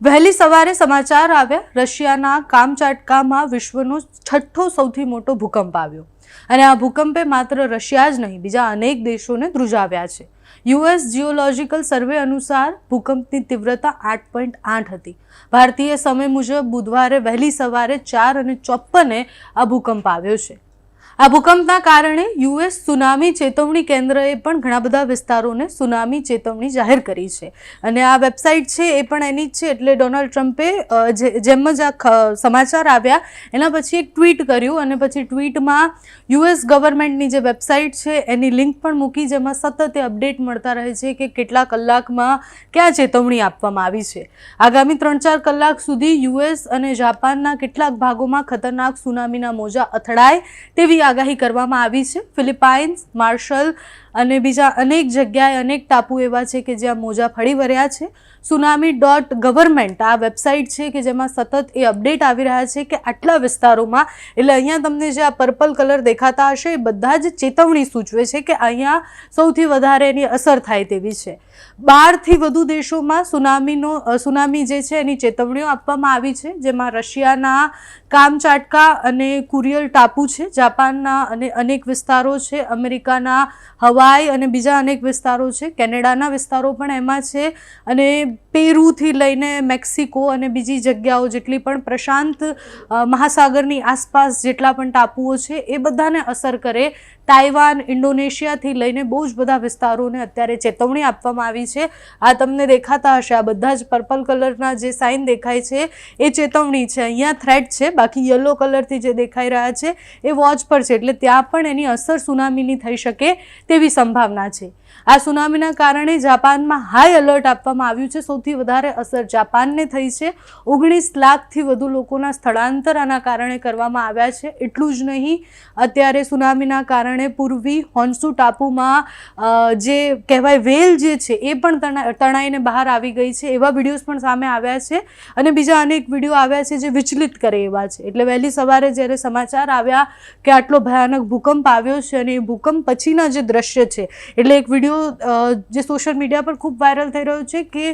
વહેલી સવારે સમાચાર આવ્યા રશિયાના કામચાટકામાં વિશ્વનો છઠ્ઠો સૌથી મોટો ભૂકંપ આવ્યો અને આ ભૂકંપે માત્ર રશિયા જ નહીં બીજા અનેક દેશોને ધ્રુજાવ્યા છે। યુએસ જીઓલોજિકલ સર્વે અનુસાર ભૂકંપની તીવ્રતા 8.8 હતી। ભારતીય સમય મુજબ બુધવારે વહેલી સવારે 4:54 આ ભૂકંપ આવ્યો છે। આ ભૂકંપના કારણે યુએસ સુનામી ચેતવણી કેન્દ્રએ પણ ઘણા બધા વિસ્તારોને સુનામી ચેતવણી જાહેર કરી છે અને આ વેબસાઇટ છે એ પણ એની જ છે। એટલે ડોનાલ્ડ ટ્રમ્પે જેમ જ આ સમાચાર આવ્યા એના પછી એક ટ્વીટ કર્યું અને પછી ટ્વીટમાં યુએસ ગવર્મેન્ટની જે વેબસાઇટ છે એની લિંક પણ મૂકી જેમાં સતત અપડેટ મળતા રહે છે કે કેટલા કલાકમાં ક્યાં ચેતવણી આપવામાં આવી છે। આગામી 3-4 કલાક સુધી યુએસ અને જાપાનના કેટલાક ભાગોમાં ખતરનાક સુનામીના મોજા અથડાય તેવી આગાહી કરવામાં આવી છે। ફિલિપાઇન્સ, માર્શલ અને બીજા અનેક જગ્યાએ અનેક ટાપુ એવા છે કે જ્યાં મોજા ફરી વળ્યા છે। tsunami.government આ વેબસાઇટ છે કે જેમાં સતત એ અપડેટ આવી રહ્યા છે કે આટલા વિસ્તારોમાં એટલે અહીંયા તમને જે આ પર્પલ કલર દેખાતા હશે એ બધા જ ચેતવણી સૂચવે છે કે અહીંયા સૌથી વધારે એની અસર થાય તેવી છે। 12થી વધુ દેશોમાં સુનામી જે છે એની ચેતવણીઓ આપવામાં આવી છે જેમાં રશિયાના કામચાટકા અને કુરિયલ ટાપુ છે, જાપાનના અને અનેક વિસ્તારો છે, અમેરિકાના હવાઈ અને બીજા અનેક વિસ્તારો છે, કેનેડાના વિસ્તારો પણ એમાં છે અને પેરુથી લઈને મેક્સિકો અને બીજી જગ્યાઓ જેટલી પણ પ્રશાંત મહાસાગરની આસપાસ જેટલા પણ ટાપુઓ છે એ બધાને અસર કરે। તાઇવાન, ઇન્ડોનેશિયાથી લઈને બહુ જ બધા વિસ્તારોને અત્યારે ચેતવણી આપવામાં આવી છે। આ તમને દેખાતા હશે, આ બધા જ પર્પલ કલરના જે સાઇન દેખાય છે એ ચેતવણી છે, અહીંયા થ્રેટ છે, બાકી યલો કલરથી જે દેખાઈ રહ્યા છે એ વોચ પર છે એટલે ત્યાં પણ એની અસર સુનામીની થઈ શકે તેવી સંભાવના છે। આ સુનામીના કારણે જાપાનમાં હાઈ એલર્ટ આપવામાં આવ્યું છે। સૌથી વધારે અસર જાપાનને થઈ છે। 19 લાખથી વધુ લોકોના સ્થળાંતર આના કારણે કરવામાં આવ્યા છે। એટલું જ નહીં, અત્યારે સુનામીના કારણે પૂર્વી હોન્સુ ટાપુમાં જે કહેવાય વેલ જે છે એ પણ તણાઈને બહાર આવી ગઈ છે એવા વિડીયોઝ પણ સામે આવ્યા છે અને બીજા અનેક વિડીયો આવ્યા છે જે વિચલિત કરે એવા છે। એટલે વહેલી સવારે જ્યારે સમાચાર આવ્યા કે આટલો ભયાનક ભૂકંપ આવ્યો છે અને એ ભૂકંપ પછીના જે દ્રશ્ય છે એટલે એક વિડીયો જે સોશિયલ મીડિયા પર ખૂબ વાયરલ થઈ રહ્યો છે કે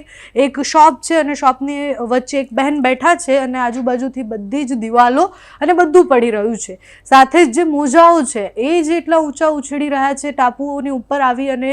એક શોપ છે અને શોપની વચ્ચે એક બહેન બેઠા છે અને આજુબાજુથી બધી જ દિવાલો અને બધું પડી રહ્યું છે। સાથે જ જે મોજાઓ છે એ જેટલા ઊંચા ઉછળી રહ્યા છે ટાપુઓની ઉપર આવી અને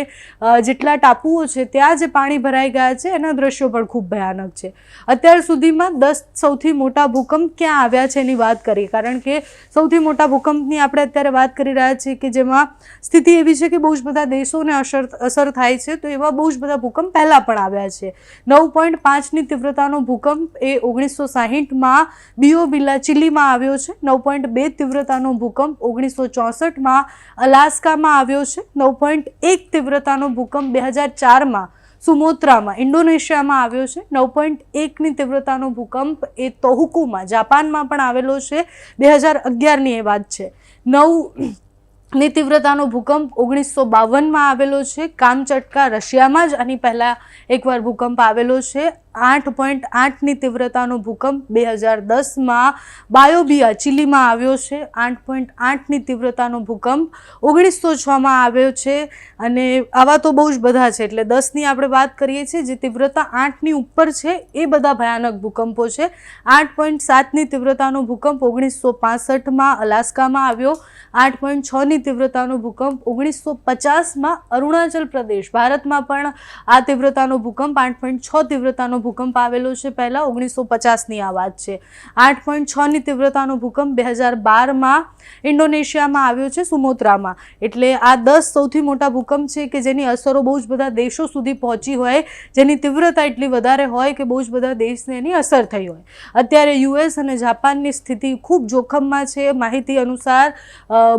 જેટલા ટાપુઓ છે ત્યાં જે પાણી ભરાઈ ગયા છે એના દ્રશ્યો પણ ખૂબ ભયાનક છે। અત્યાર સુધીમાં 10 સૌથી મોટા ભૂકંપ ક્યાં આવ્યા છે એની વાત કરીએ કારણ કે સૌથી મોટા ભૂકંપની આપણે અત્યારે વાત કરી રહ્યા છીએ કે જેમાં સ્થિતિ એવી છે કે બહુ જ બધા દેશોને અસર થાય છે તો એવા બહુ જ બધા ભૂકંપ પહેલાં પણ આવ્યા છે। 9.5ની તીવ્રતાનો ભૂકંપ એ 1960માં બિયોબિલા ચિલીમાં આવ્યો છે। 9.2 તીવ્રતાનો ભૂકંપ 1964માં અલાસ્કામાં આવ્યો છે। 9.1 તીવ્રતાનો ભૂકંપ 2004માં સુમોત્રામાં ઇન્ડોનેશિયામાં આવ્યો છે। 9.1ની તીવ્રતાનો ભૂકંપ એ તોહુકુમાં જાપાનમાં પણ આવેલો છે, 2011ની એ વાત છે। 9ની તીવ્રતાનો ભૂકંપ 1952માં આવેલો છે। કામચટકા રશિયામાં જ આની પહેલાં એકવાર ભૂકંપ આવેલો છે। 8.8ની તીવ્રતાનો ભૂકંપ 2010માં બાયોબિયા ચિલીમાં આવ્યો છે। 8.8ની તીવ્રતાનો ભૂકંપ 1906માં આવ્યો છે અને આવા તો બહુ જ બધા છે એટલે 10ની આપણે વાત કરીએ છીએ જે તીવ્રતા 8ની ઉપર છે એ બધા ભયાનક ભૂકંપો છે। 8.7ની તીવ્રતાનો ભૂકંપ 1965માં અલાસ્કામાં આવ્યો। 8.6ની તીવ્રતાનો ભૂકંપ 1950માં અરુણાચલ પ્રદેશ ભારતમાં પણ આ તીવ્રતાનો ભૂકંપ 8.6 તીવ્રતાનો ભૂકંપ આવેલો છે પહેલાં 1950ની આ વાત છે। 8.6ની તીવ્રતાનો ભૂકંપ 2012માં ઇન્ડોનેશિયામાં આવ્યો છે સુમોત્રામાં। એટલે આ 10 સૌથી મોટા ભૂકંપ છે કે જેની અસરો બહુ જ બધા દેશો સુધી પહોંચી હોય, જેની તીવ્રતા એટલી વધારે હોય કે બહુ જ બધા દેશને એની અસર થઈ હોય। અત્યારે યુએસ અને જાપાનની સ્થિતિ ખૂબ જોખમમાં છે। માહિતી અનુસાર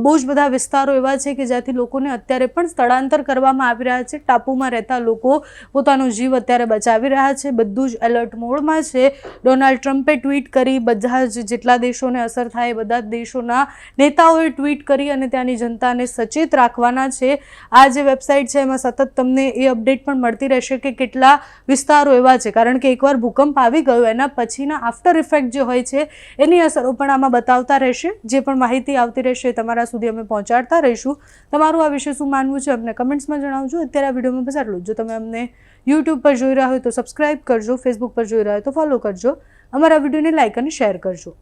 બહુ જ બધા વિસ્તારો એવા છે કે જ્યાંથી લોકોને અત્યારે પણ સ્થળાંતર કરવામાં આવી રહ્યા છે। ટાપુમાં રહેતા લોકો પોતાનો જીવ અત્યારે બચાવી રહ્યા છે, બધું જ એલર્ટ મોડમાં છે। ડોનાલ્ડ ટ્રમ્પે ટ્વીટ કરી, બધા જ જેટલા દેશોને અસર થાય બધા જ દેશોના નેતાઓએ ટ્વીટ કરી અને ત્યાંની જનતાને સચેત રાખવાના છે। આ જે વેબસાઇટ છે એમાં સતત તમને એ અપડેટ પણ મળતી રહેશે કે કેટલા વિસ્તારો એવા છે કારણ કે એકવાર ભૂકંપ આવી ગયો એના પછીના આફ્ટર ઇફેક્ટ જે હોય છે એની અસરો પણ આમાં બતાવતા રહેશે। જે પણ માહિતી આવતી રહેશે તમારા સુધી અમે પહોંચાડતા રહીશું। તમારું આ વિશે શું માનવું છે અમને કમેન્ટ્સમાં જણાવજો। અત્યારે આ વિડીયોમાં બસ આટલું જ। જો તમે અમને યુટ્યુબ પર જોઈ રહ્યા હોય તો સબસ્ક્રાઈબ કરજો। કરજો, ફેસબુક પર જોઈ રહ્યા હોય તો ફોલો કરજો, અમારા વિડીયોને લાઇક અને શેર કરજો.